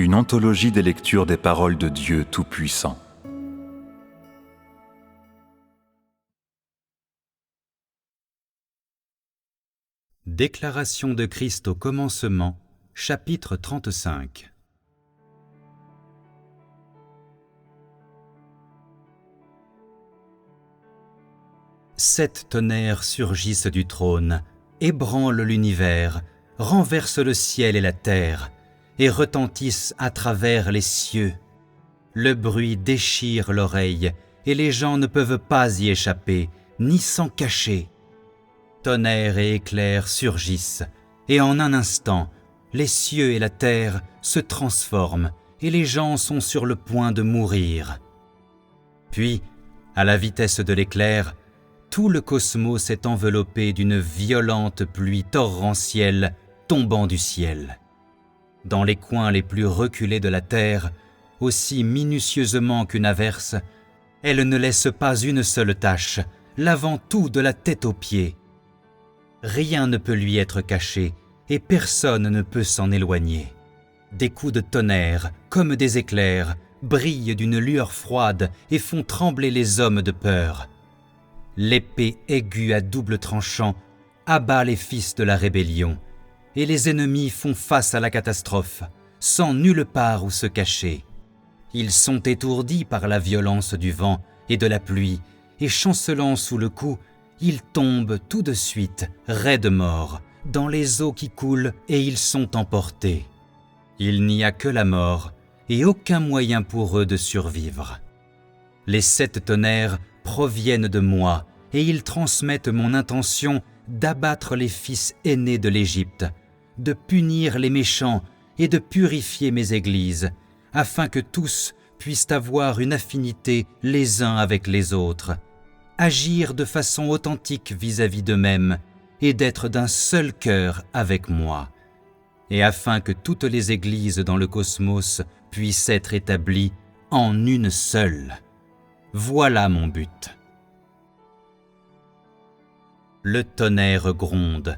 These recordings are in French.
une anthologie des lectures des paroles de Dieu Tout-Puissant. Déclaration de Christ au commencement, chapitre 35. Sept tonnerres surgissent du trône, ébranlent l'univers, renversent le ciel et la terre, et retentissent à travers les cieux. Le bruit déchire l'oreille, et les gens ne peuvent pas y échapper, ni s'en cacher. Tonnerres et éclairs surgissent, et en un instant, les cieux et la terre se transforment, et les gens sont sur le point de mourir. Puis, à la vitesse de l'éclair, tout le cosmos est enveloppé d'une violente pluie torrentielle tombant du ciel. Dans les coins les plus reculés de la terre, aussi minutieusement qu'une averse, elle ne laisse pas une seule tache, lavant tout de la tête aux pieds. Rien ne peut lui être caché, et personne ne peut s'en éloigner. Des coups de tonnerre, comme des éclairs, brillent d'une lueur froide et font trembler les hommes de peur. L'épée aiguë à double tranchant abat les fils de la rébellion, et les ennemis font face à la catastrophe, sans nulle part où se cacher. Ils sont étourdis par la violence du vent et de la pluie, et chancelant sous le coup, ils tombent tout de suite, raides morts, dans les eaux qui coulent, et ils sont emportés. Il n'y a que la mort, et aucun moyen pour eux de survivre. Les sept tonnerres proviennent de moi, et ils transmettent mon intention d'abattre les fils aînés de l'Égypte, de punir les méchants et de purifier mes églises, afin que tous puissent avoir une affinité les uns avec les autres, agir de façon authentique vis-à-vis d'eux-mêmes et d'être d'un seul cœur avec moi, et afin que toutes les églises dans le cosmos puissent être établies en une seule. Voilà mon but. Le tonnerre gronde,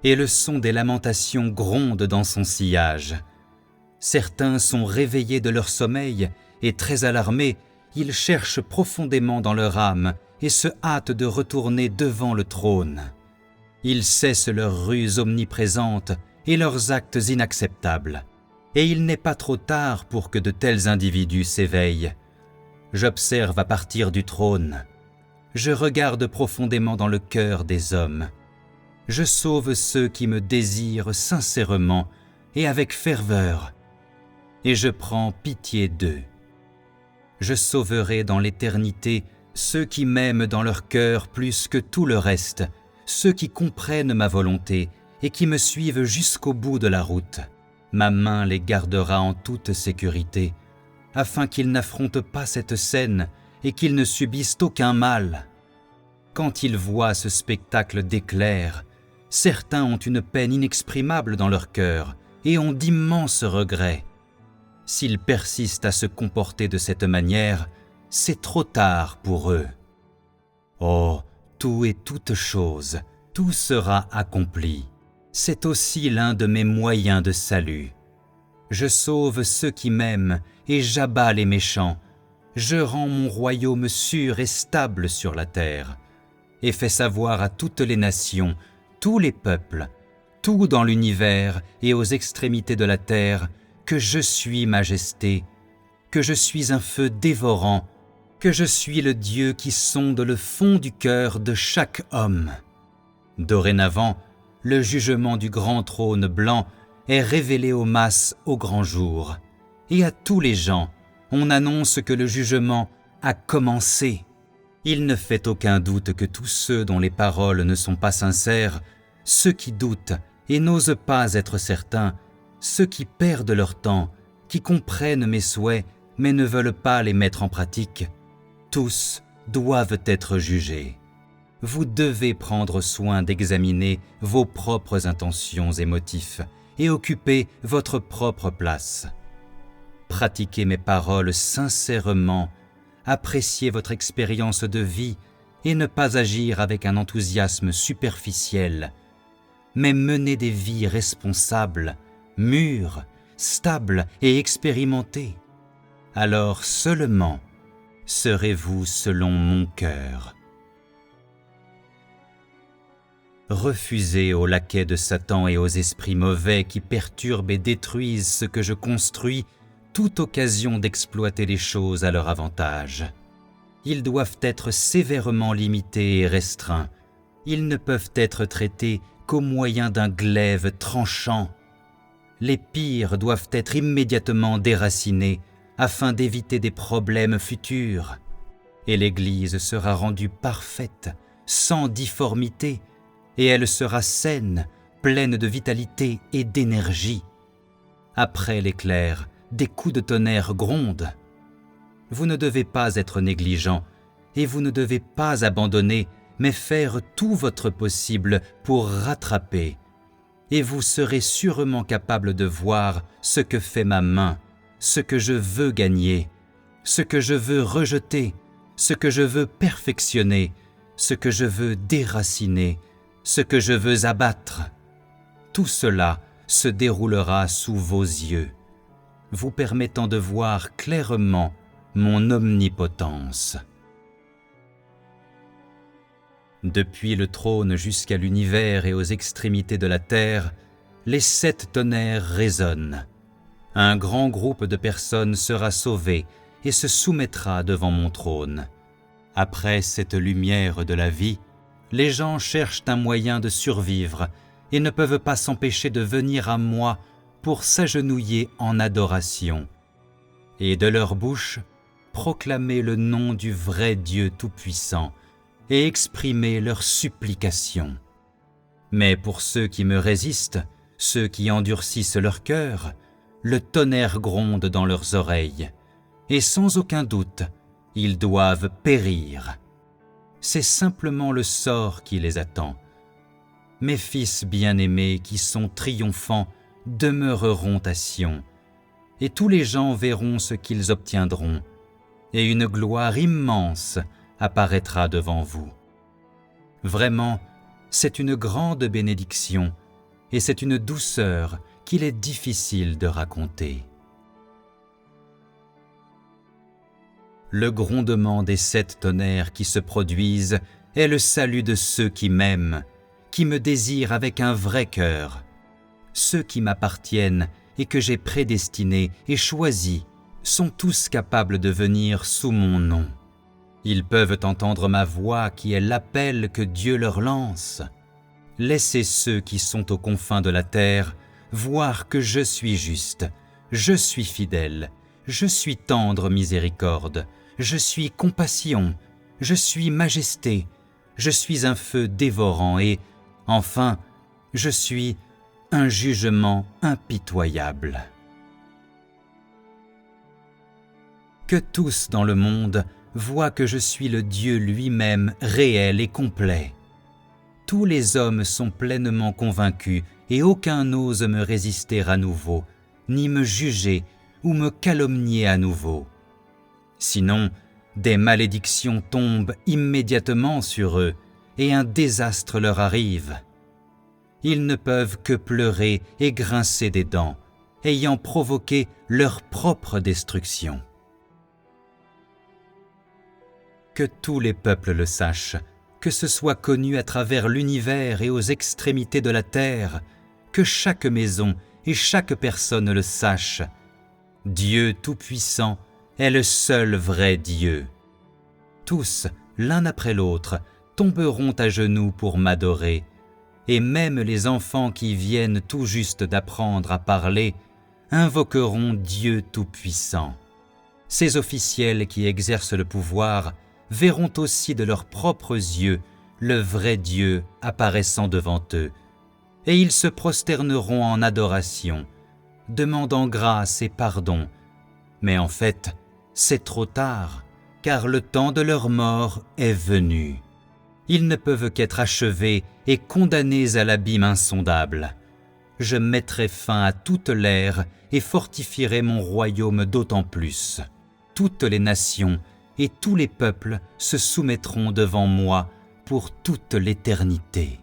et le son des lamentations gronde dans son sillage. Certains sont réveillés de leur sommeil, et très alarmés, ils cherchent profondément dans leur âme et se hâtent de retourner devant le trône. Ils cessent leurs ruses omniprésentes et leurs actes inacceptables, et il n'est pas trop tard pour que de tels individus s'éveillent. J'observe à partir du trône. Je regarde profondément dans le cœur des hommes. Je sauve ceux qui me désirent sincèrement et avec ferveur, et je prends pitié d'eux. Je sauverai dans l'éternité ceux qui m'aiment dans leur cœur plus que tout le reste, ceux qui comprennent ma volonté et qui me suivent jusqu'au bout de la route. Ma main les gardera en toute sécurité, afin qu'ils n'affrontent pas cette scène et qu'ils ne subissent aucun mal. Quand ils voient ce spectacle d'éclairs, certains ont une peine inexprimable dans leur cœur et ont d'immenses regrets. S'ils persistent à se comporter de cette manière, c'est trop tard pour eux. Oh, tout et toute chose, tout sera accompli. C'est aussi l'un de mes moyens de salut. Je sauve ceux qui m'aiment et j'abats les méchants. Je rends mon royaume sûr et stable sur la terre, et fais savoir à toutes les nations, tous les peuples, tout dans l'univers et aux extrémités de la terre, que je suis majesté, que je suis un feu dévorant, que je suis le Dieu qui sonde le fond du cœur de chaque homme. Dorénavant, le jugement du grand trône blanc est révélé aux masses au grand jour, et à tous les gens, on annonce que le jugement a commencé. Il ne fait aucun doute que tous ceux dont les paroles ne sont pas sincères, ceux qui doutent et n'osent pas être certains, ceux qui perdent leur temps, qui comprennent mes souhaits mais ne veulent pas les mettre en pratique, tous doivent être jugés. Vous devez prendre soin d'examiner vos propres intentions et motifs et occuper votre propre place. Pratiquez mes paroles sincèrement, appréciez votre expérience de vie et ne pas agir avec un enthousiasme superficiel, mais menez des vies responsables, mûres, stable et expérimenté. Alors seulement serez-vous selon mon cœur. Refusez aux laquais de Satan et aux esprits mauvais qui perturbent et détruisent ce que je construis toute occasion d'exploiter les choses à leur avantage. Ils doivent être sévèrement limités et restreints. Ils ne peuvent être traités qu'au moyen d'un glaive tranchant. Les pires doivent être immédiatement déracinés afin d'éviter des problèmes futurs. Et l'Église sera rendue parfaite, sans difformité, et elle sera saine, pleine de vitalité et d'énergie. Après l'éclair, des coups de tonnerre grondent. Vous ne devez pas être négligent, et vous ne devez pas abandonner, mais faire tout votre possible pour rattraper. Et vous serez sûrement capable de voir ce que fait ma main, ce que je veux gagner, ce que je veux rejeter, ce que je veux perfectionner, ce que je veux déraciner, ce que je veux abattre. Tout cela se déroulera sous vos yeux, vous permettant de voir clairement mon omnipotence. Depuis le trône jusqu'à l'univers et aux extrémités de la terre, les 7 tonnerres résonnent. Un grand groupe de personnes sera sauvé et se soumettra devant mon trône. Après cette lumière de la vie, les gens cherchent un moyen de survivre et ne peuvent pas s'empêcher de venir à moi pour s'agenouiller en adoration, et de leur bouche proclamer le nom du vrai Dieu Tout-Puissant et exprimer leurs supplications. Mais pour ceux qui me résistent, ceux qui endurcissent leur cœur, le tonnerre gronde dans leurs oreilles, et sans aucun doute, ils doivent périr. C'est simplement le sort qui les attend. Mes fils bien-aimés qui sont triomphants demeureront à Sion, et tous les gens verront ce qu'ils obtiendront, et une gloire immense apparaîtra devant vous. Vraiment, c'est une grande bénédiction, et c'est une douceur qu'il est difficile de raconter. Le grondement des 7 tonnerres qui se produisent est le salut de ceux qui m'aiment, qui me désirent avec un vrai cœur. Ceux qui m'appartiennent et que j'ai prédestinés et choisis sont tous capables de venir sous mon nom. Ils peuvent entendre ma voix qui est l'appel que Dieu leur lance. Laissez ceux qui sont aux confins de la terre voir que je suis juste, je suis fidèle, je suis tendre miséricorde, je suis compassion, je suis majesté, je suis un feu dévorant et, enfin, je suis un jugement impitoyable. Que tous dans le monde voient que je suis le Dieu lui-même réel et complet. Tous les hommes sont pleinement convaincus et aucun n'ose me résister à nouveau, ni me juger ou me calomnier à nouveau. Sinon, des malédictions tombent immédiatement sur eux et un désastre leur arrive. Ils ne peuvent que pleurer et grincer des dents, ayant provoqué leur propre destruction. Que tous les peuples le sachent, que ce soit connu à travers l'univers et aux extrémités de la terre, que chaque maison et chaque personne le sache. Dieu Tout-Puissant est le seul vrai Dieu. Tous, l'un après l'autre, tomberont à genoux pour m'adorer, et même les enfants qui viennent tout juste d'apprendre à parler invoqueront Dieu Tout-Puissant. Ces officiels qui exercent le pouvoir verront aussi de leurs propres yeux le vrai Dieu apparaissant devant eux, et ils se prosterneront en adoration, demandant grâce et pardon. Mais en fait, c'est trop tard, car le temps de leur mort est venu. Ils ne peuvent qu'être achevés et condamnés à l'abîme insondable. Je mettrai fin à toute l'ère et fortifierai mon royaume d'autant plus. Toutes les nations et tous les peuples se soumettront devant moi pour toute l'éternité.